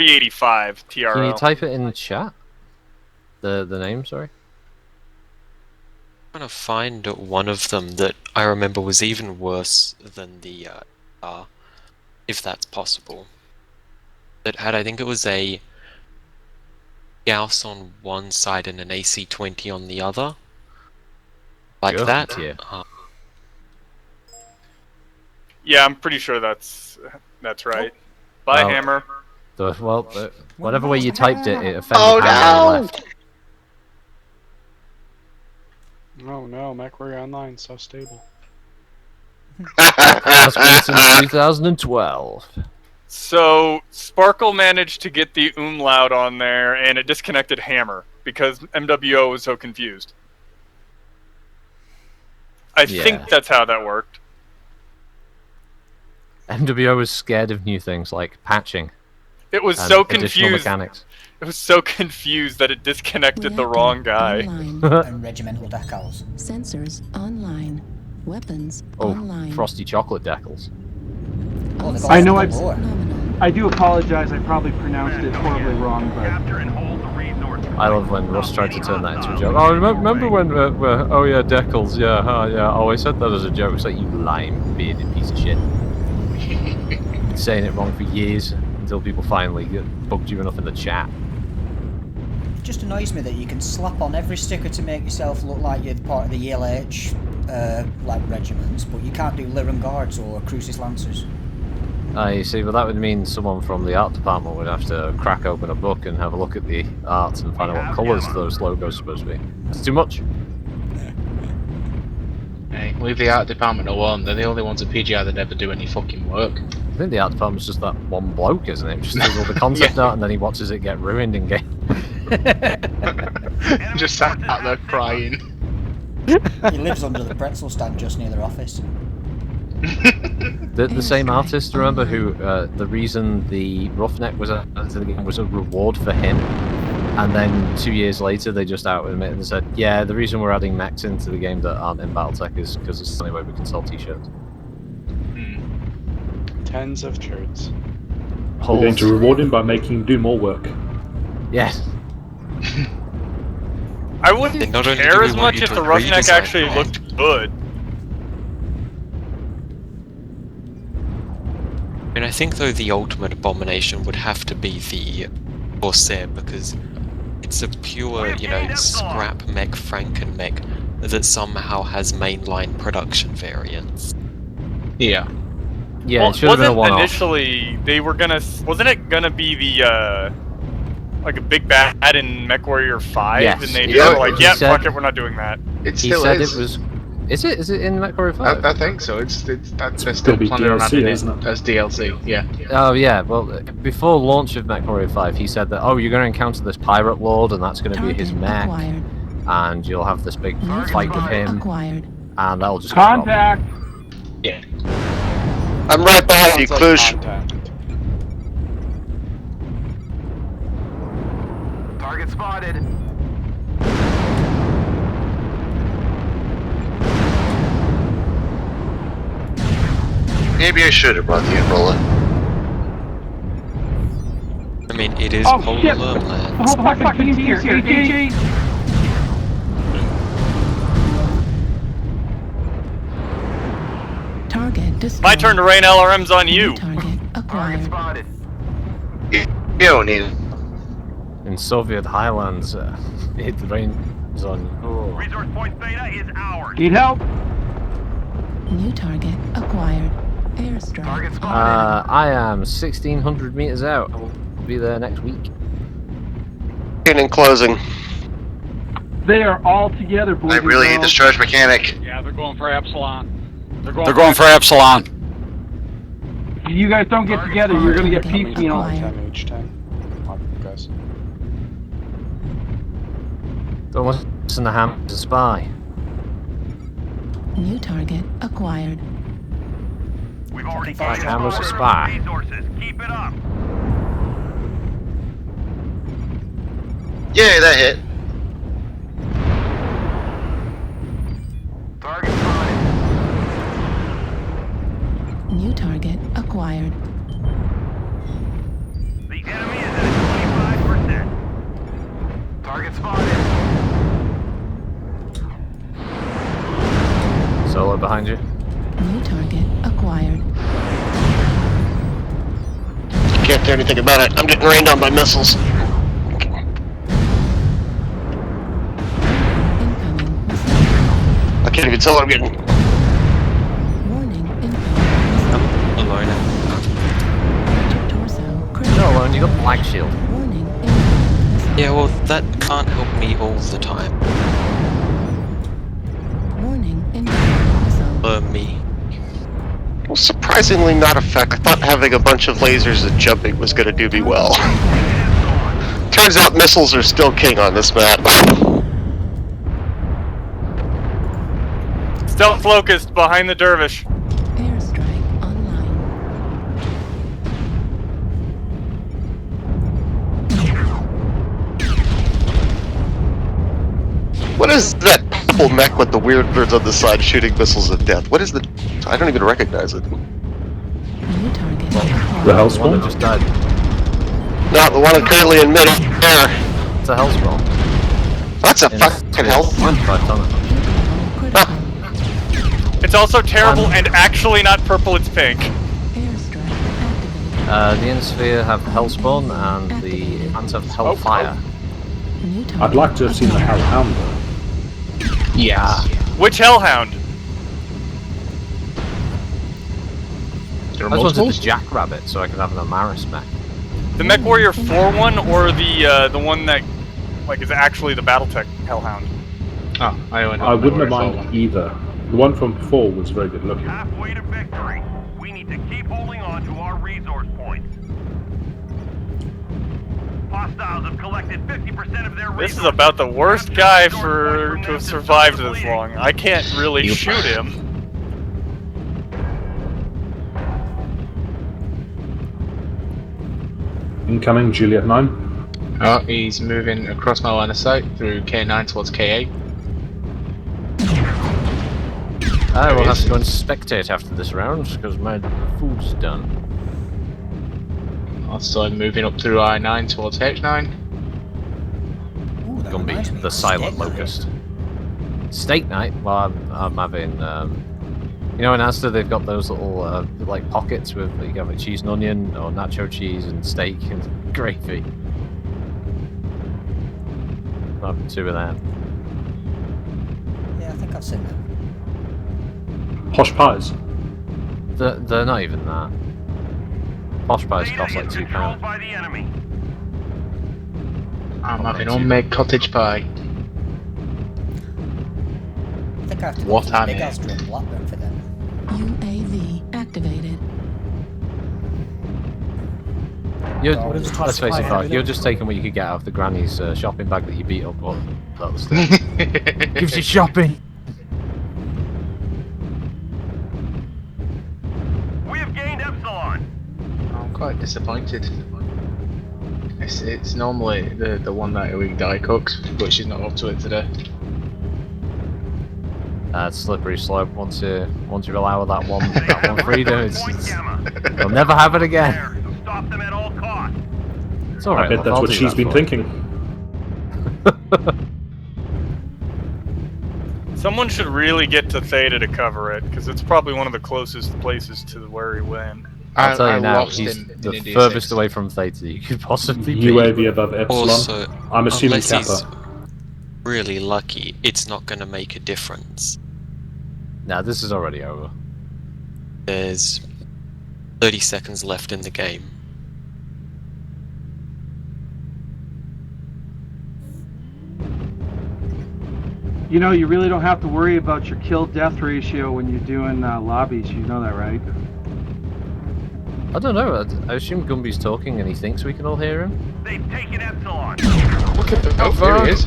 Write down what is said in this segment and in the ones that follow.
B85 TRO. Can you type it in the chat? The name, sorry. I'm trying to find one of them that I remember was even worse than the if that's possible. It had, I think it was a Gauss on one side and an AC20 on the other. Like Good, that. yeah. Yeah, I'm pretty sure that's right. Bye, Well, Hammer. Whatever way you typed it, it offended Oh Hammer no! left. Oh no, MechWarrior Online so stable. That's been since 2012. So Sparkle managed to get the umlaut on there, and it disconnected Hammer because MWO was so confused. I think that's how that worked. MWO was scared of new things like patching. It was And so additional confused. mechanics. It was so confused that it disconnected the wrong guy. And regimental decals. Sensors online. Weapons Oh, online. frosty chocolate decals. Oh, they've got I know some I've- galore. I do apologize, I probably pronounced it horribly wrong, but... I love when Russ tried to turn that into a joke. Oh, remember when, oh yeah, decals, yeah, yeah, oh, I said that as a joke. It's like, you lying, bearded piece of shit. Been saying it wrong for years, until people finally bugged you enough in the chat. It just annoys me that you can slap on every sticker to make yourself look like you're part of the ELH, like regiments, but you can't do Lyran Guards or Crucis Lancers. You see, but that would mean someone from the art department would have to crack open a book and have a look at the art and find out what colours those logos are supposed to be. It's too much. Hey, leave the art department alone. They're the only ones at PGI that never do any fucking work. I think the art department's just that one bloke, isn't it? Just does all the concept art and then he watches it get ruined in game. Just sat out there crying. He lives under the pretzel stand just near their office. The same artist, remember, who the reason the Roughneck was added to the game was a reward for him, and then 2 years later they just out admitted and said, yeah, the reason we're adding mechs into the game that aren't in BattleTech is because it's the only way we can sell t-shirts. Tens of shirts. We're going to reward him by making him do more work. Yes. I wouldn't Not only care do we as want much you if to the Roughneck redesign actually it. looked good. I mean, I think though the ultimate abomination would have to be the Corsair, because it's a pure, you know, scrap mech Franken mech that somehow has mainline production variants. Yeah. Yeah, Well, it should have been a wasn't one-off. initially they were gonna? Wasn't it gonna be the like a big bad in MechWarrior 5? Yes, And they he- just were like, he yeah, said- fuck it, we're not doing that. It He still said is. it was... Is it? Is it in MechWarrior 5? I think so. It's they're still gonna be planning on DLC, adding it isn't it? as DLC. Yeah. Oh yeah, well, before launch of MechWarrior 5, he said that, oh, you're going to encounter this pirate lord, and that's going to be his mech, Acquired. and you'll have this big fight with him, Acquired. and that'll just Contact! Yeah. I'm right behind you, Sounds like Clush. contact. Target spotted. Maybe I should have brought the Enroller. I mean, it is Oh, polar shit. land. The whole fucking team's here, AJ! Target destroyed. My turn to rain LRMs on you. New target Target acquired. spotted. You don't need it. In Soviet Highlands, it rains on... Oh. Resource point Beta is ours. Need help? New target acquired. Airstrike. Target spotted. I am 1,600 meters out. I'll be there next week. In closing. They are all together, boys I and really hate girls. this charge mechanic. Yeah, they're going for Epsilon. They're going for Epsilon. If you guys don't get together, you're gonna get Target piecemeal. acquired. 10 H10. Guys. Don't listen to Ham, he's a spy. New target acquired. We've already Like gained Hammer's a more spy. resources. Keep it up. Yay, that hit. Target spotted. New target acquired. The enemy is behind you. New target acquired. Can't do anything about it. I'm getting rained on by missiles. Incoming. I can't even tell what I'm getting. Warning. Incoming. Alone. Torso. You're Critical. not alone, you got the lag shield. Warning. Incoming. Yeah, well, that can't help me all the time. Warning. Incoming. Missile. Me. Well, surprisingly not a fact. I thought having a bunch of lasers and jumping was going to do me well. Turns out missiles are still king on this map. Stealth Locust behind the dervish. Airstrike online. What is that purple mech with the weird birds on the side shooting missiles of death? What is the... I don't even recognize it. New target. The One Hellspawn? that just died. Not the one currently in mid-air. It's a Hellspawn. That's a fucking hell. 25 ton. Critical. It's also terrible and actually not purple, it's pink. Airstrike activated. The Insphere have Hellspawn and the Ants have Hellfire. New target. I'd like to have seen the acquired. Hellhound though. Yes. Which Hellhound? There I are just wanted multiples? the Jackrabbit so I could have an Amaris mech. The Mech Warrior 4 one or the one that like is actually the BattleTech Hellhound? Oh, I only know I the wouldn't have Warrior minded one. either. The one from before was very good looking. Halfway to victory. We need to keep holding on to our resource points. Hostiles have collected 50% of their This is resources. about the worst guy to have survived this long. I can't really shoot him. Incoming, Juliet 9. Oh, he's moving across my line of sight through K9 towards K8. I will have to go and spectate after this round because my food's done. Also, I'm moving up through I9 towards H9. Ooh, that Gonna be reminds me the of Silent steak Locust. Steak night? Well, I'm having, you know in Asda they've got those little, like pockets with, you can have like cheese and onion, or nacho cheese and steak and gravy. I'm having two of that. Yeah, I think I've seen that. Posh pies. They're not even that. Posh pies Beta cost like is £2. controlled by the enemy. I'm having homemade cottage pie. I think I have to go What to the am Big I? Astor in Blackburn for them. UAV activated. You're, Oh, it's let's face it, fine. Clark, you're just taking what you could get out of the granny's shopping bag that you beat up on. That was the... Gives you shopping! We have gained Epsilon. I'm quite disappointed. It's normally the one that we die cooks, but she's not up to it today. It's slippery slope once you allow that one freedom. Point Gamma. You'll never have it again. There, so stop them at all costs. It's alright. I bet that's what she's been thinking. Someone should really get to Theta to cover it, because it's probably one of the closest places to where he went. I'll tell I you now, lost he's him in the India furthest 6. away from Theta you could possibly be. UAV above Epsilon. Also, I'm assuming unless he's Kappa. really lucky, it's not going to make a difference. Nah, this is already over. There's 30 seconds left in the game. You know, you really don't have to worry about your kill-death ratio when you're doing lobbies. You know that, right? I don't know. I assume Gumby's talking and he thinks we can all hear him. They've taken Epsilon. Look at the... Oh, there he is.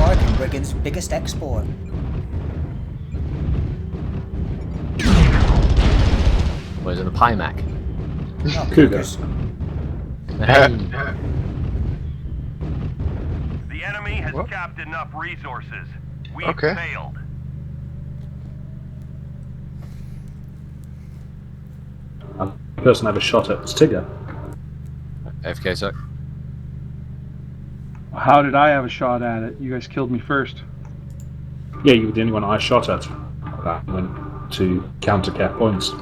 Oregon, Britain's biggest export. Where's in the Pimac? No, Cougar. The enemy has capped enough resources. We've Okay. failed. The person I have a shot at was Tigger. AFK sec. How did I have a shot at it? You guys killed me first. Yeah, you were the only one I shot at. That went to counter cap points.